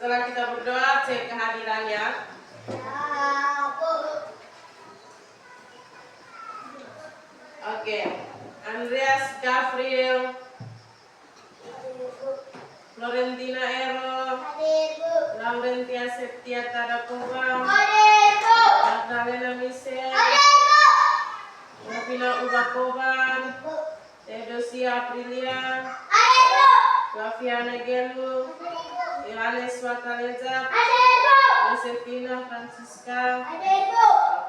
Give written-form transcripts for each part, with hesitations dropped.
setelah kita berdoa, cek kehadirannya. Oke, Andreas Gabriel, Florentina Ero, Laurentia Septia Tadakova, Magdalena Michelle, Novina Ubakovan, Theodosia Aprilia, Flaviana Gelu, Yohanes Wataleza, Josefina Francisca.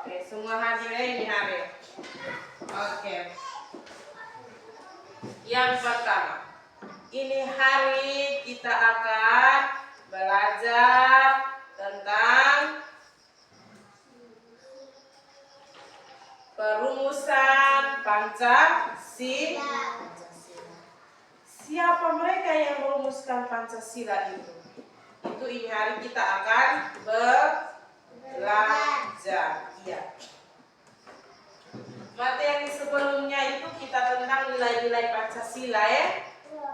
Oke, semua hadir ini hari. Oke. Yang pertama, ini hari kita akan belajar tentang perumusan Pancasila. Siapa mereka yang merumuskan Pancasila itu? Itu ini hari kita akan belajar. Iya. Materi sebelumnya itu kita tentang nilai-nilai Pancasila ya.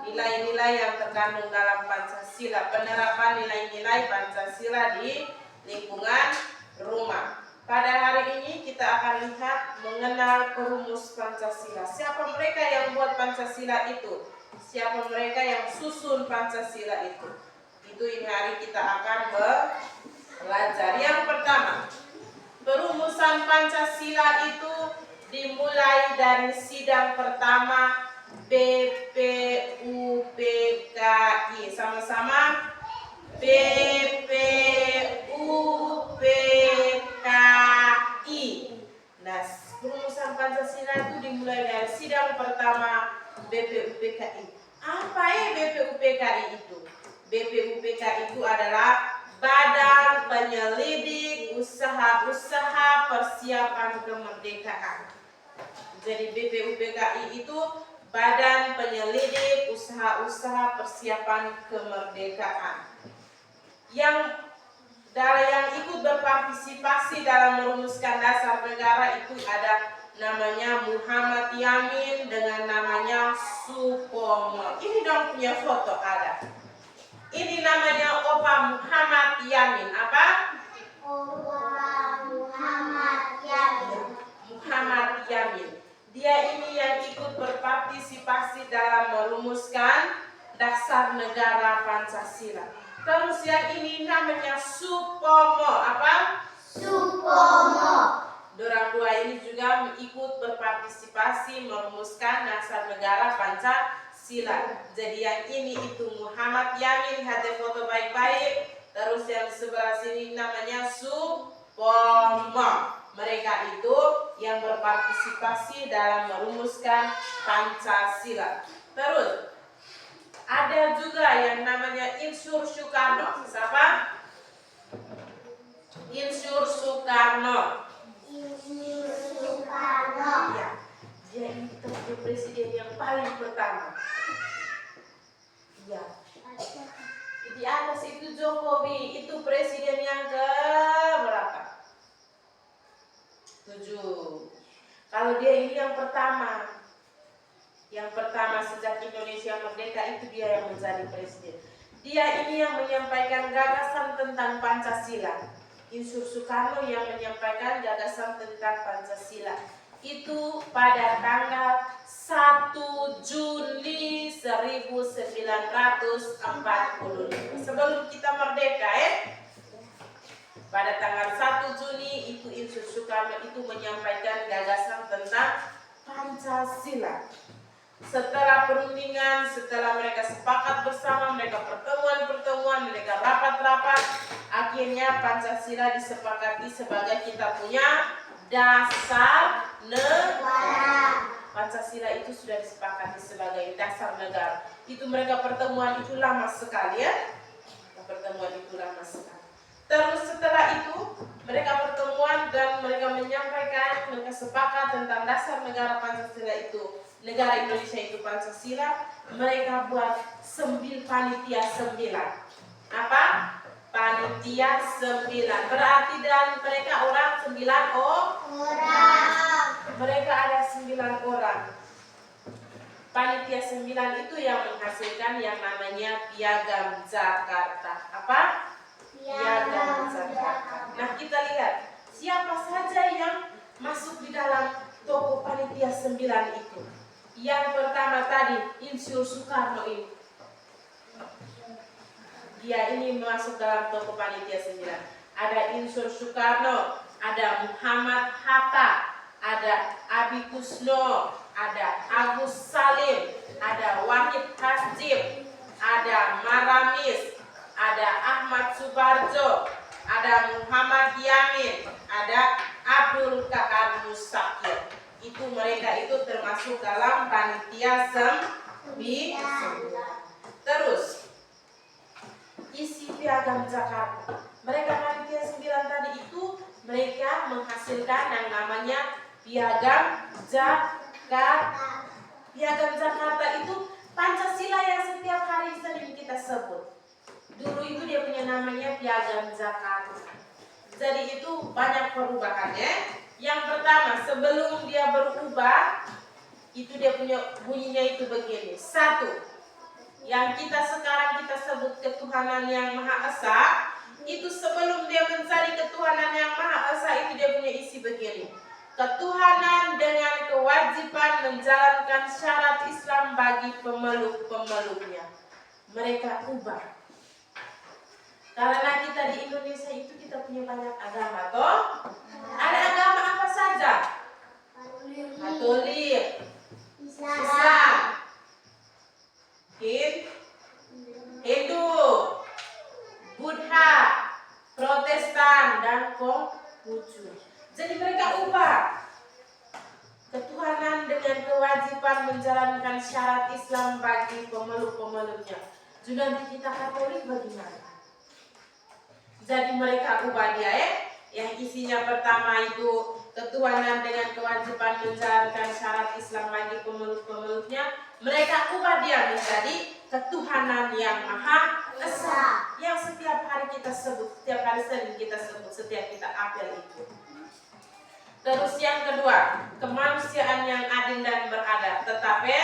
Nilai-nilai yang terkandung dalam Pancasila, penerapan nilai-nilai Pancasila di lingkungan rumah. Pada hari ini kita akan lihat mengenal perumus Pancasila. Siapa mereka yang buat Pancasila itu? Siapa mereka yang susun Pancasila itu? Itu ini hari kita akan belajar. Yang pertama, perumusan Pancasila itu dimulai dari sidang pertama BPUPKI. Sama-sama BPUPKI. Nah, perumusan Pancasila itu dimulai dari sidang pertama BPUPKI. Apa ya BPUPKI itu? BPUPKI itu adalah Badan Penyelidik Usaha-Usaha Persiapan Kemerdekaan. Jadi BPUPKI itu Badan Penyelidik Usaha-Usaha Persiapan Kemerdekaan. Yang ikut berpartisipasi dalam merumuskan dasar negara itu ada namanya Muhammad Yamin dengan namanya Supomo. Ini dong punya foto ada. Ini namanya Opa Muhammad Yamin. Apa? Opa Muhammad Yamin. Muhammad Yamin. Dia ini yang ikut berpartisipasi dalam merumuskan dasar negara Pancasila. Terus yang ini namanya Supomo. Apa? Supomo. Dorang dua ini juga ikut berpartisipasi merumuskan dasar negara Pancasila. Jadi yang ini itu Muhammad Yamin, lihat foto baik-baik. Terus yang sebelah sini namanya Supomo. Mereka itu yang berpartisipasi dalam merumuskan Pancasila. Terus ada juga yang namanya Insur Soekarno. Siapa? Insur Soekarno. Insur Soekarno. Ya, dia itu presiden yang paling pertama. Ya. Di atas itu Jokowi, itu presiden yang ke berapa? 7. Kalau dia ini yang pertama. Yang pertama sejak Indonesia merdeka itu dia yang menjadi presiden. Dia ini yang menyampaikan gagasan tentang Pancasila. Insur Soekarno yang menyampaikan gagasan tentang Pancasila. Itu pada tanggal 1 Juni 1945. Sebelum kita merdeka ya. Pada tanggal 1 Juni itu Insur Soekarno itu menyampaikan gagasan tentang Pancasila. Setelah perundingan, setelah mereka sepakat bersama, mereka pertemuan, mereka rapat-rapat, akhirnya Pancasila disepakati sebagai kita punya dasar negara. Pancasila itu sudah disepakati sebagai dasar negara. Itu mereka pertemuan itu lama sekali ya. Pertemuan itu lama sekali. Terus setelah itu mereka pertemuan dan mereka menyampaikan, mereka sepakat tentang dasar negara Pancasila itu. Negara Indonesia itu Pancasila. Mereka buat panitia 9. Apa? Panitia 9. Berarti dan mereka orang 9 orang. Mereka ada 9 orang. Panitia 9 itu yang menghasilkan yang namanya Piagam Jakarta. Apa? Piagam Jakarta. Nah, kita lihat siapa saja yang masuk di dalam toko panitia 9 itu. Yang pertama tadi Insinyur Soekarno ini. Dia ini masuk dalam toko panitia 9. Ada Insinyur Soekarno, ada Muhammad Hatta, ada Abi Kusno, ada Agus Salim, ada Wahid Hasyim, ada Maramis, ada Ahmad Subarjo, ada Muhammad Yamin, ada Abdul Kahar Musakir. Itu mereka itu termasuk dalam panitia 9. Terus isi piagam Jakarta. Mereka panitia 9 tadi itu mereka menghasilkan yang namanya piagam Jakarta. Piagam Jakarta itu Pancasila yang setiap hari sering kita sebut. Dulu itu dia punya namanya piagam Jakarta. Jadi itu banyak perubahannya. Yang pertama, sebelum dia berubah, itu dia punya bunyinya itu begini. 1. Yang kita sekarang kita sebut ketuhanan yang Maha Esa, itu sebelum dia mencari ketuhanan yang Maha Esa itu dia punya isi begini. Ketuhanan dengan kewajiban menjalankan syarat Islam bagi pemeluk-pemeluknya. Mereka ubah. Karena kita di Indonesia itu kita punya banyak agama, toh? Ada agama apa saja? Katolik, Islam, Hindu, Buddha, Protestan, dan Konghucu. Jadi mereka ubah ketuhanan dengan kewajiban menjalankan syarat Islam bagi pemeluk-pemeluknya. Juga kita Katolik bagaimana? Jadi mereka ubah dia yang isinya pertama itu ketuhanan dengan kewajiban menjalankan syarat Islam bagi pemeluk-pemeluknya. Mereka ubah dia menjadi ketuhanan yang Maha Esa, yang setiap hari kita sebut, setiap hari Senin kita sebut, setiap kita apel itu. Terus yang kedua, kemanusiaan yang adil dan beradab. Tetapi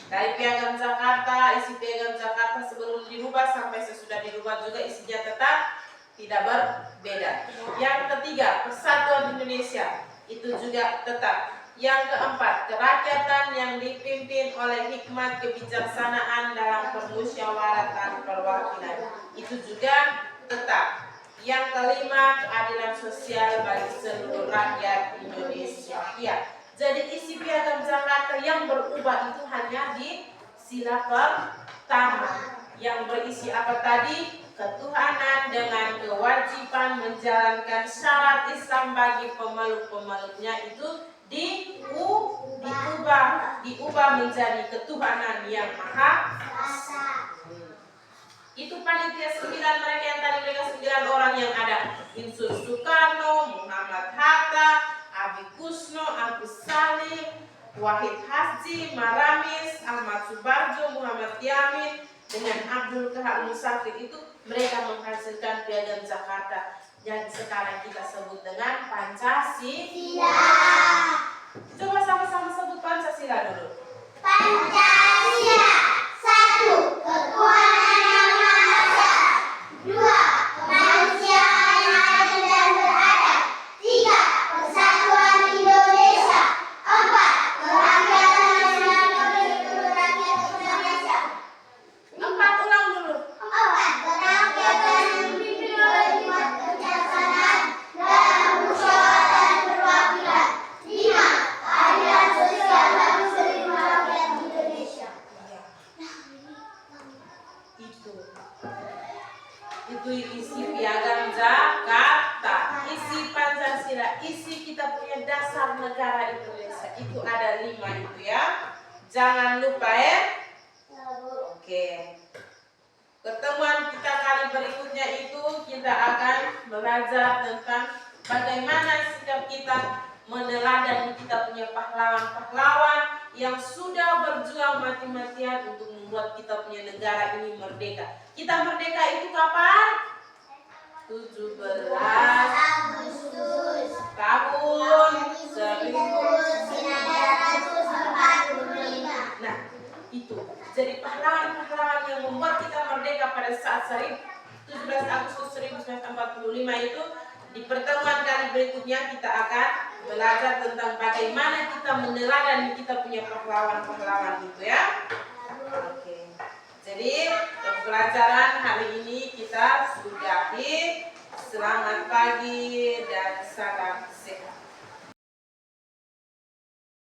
dari piagam Jakarta, isi piagam Jakarta sebelum dirubah sampai sesudah dirubah juga isinya tetap tidak berbeda. Yang ketiga, persatuan Indonesia itu juga tetap. Yang keempat, kerakyatan yang dipimpin oleh hikmat kebijaksanaan dalam permusyawaratan perwakilan itu juga tetap. Yang kelima, keadilan sosial bagi seluruh rakyat Indonesia. Ya, jadi isi piagam Jakarta yang berubah itu hanya di sila pertama yang berisi apa tadi? Ketuhanan dengan kewajiban menjalankan syarat Islam bagi pemeluk-pemeluknya itu diubah menjadi ketuhanan yang Maha Esa. Itu panitia 9 mereka yang tadi mereka 9 orang yang ada Insinyur Soekarno, Muhammad Hatta, Abi Kusno, Agus Salim, Wahid Hasyim, Maramis, Ahmad Subarjo, Muhammad Yamin dengan Abdul Kahar Musakir itu mereka menghasilkan piagam Jakarta yang sekarang kita sebut dengan Pancasila. Coba sama-sama sebut Pancasila dulu. Pancasila. 1. Ketuhanan yang Maha Esa. 2. Kemanusiaan yang adil dan beradab. 3. Persatuan Indonesia. 4. Kerakyatan yang dipimpin oleh rakyat Indonesia. 4 ulang dulu. 4. Kerakyatan yang dipimpin oleh hikmat kebijaksanaan dalam musyawaratan perwakilan. 5. Keadilan sosial bagi seluruh rakyat Indonesia. Itu isi piagam Jakarta, isi Pancasila, isi kita punya dasar negara Indonesia. Itu ada 5 itu ya. Jangan lupa ya. Oke. Pertemuan kita kali berikutnya itu kita akan belajar tentang bagaimana sikap kita meneladani kita punya pahlawan-pahlawan yang sudah berjuang mati-matian untuk membuat kita punya negara ini merdeka. Kita merdeka itu kapan? 17 Agustus tahun 1945. Nah, itu. Jadi pahlawan-pahlawan yang membuat kita merdeka pada saat 17 Agustus 1945 itu. Di pertemuan kali berikutnya kita akan belajar tentang bagaimana kita meneladani kita punya pahlawan-pahlawan itu ya. Oke. Jadi pembelajaran hari ini kita sudahi. Selamat pagi dan salam sehat.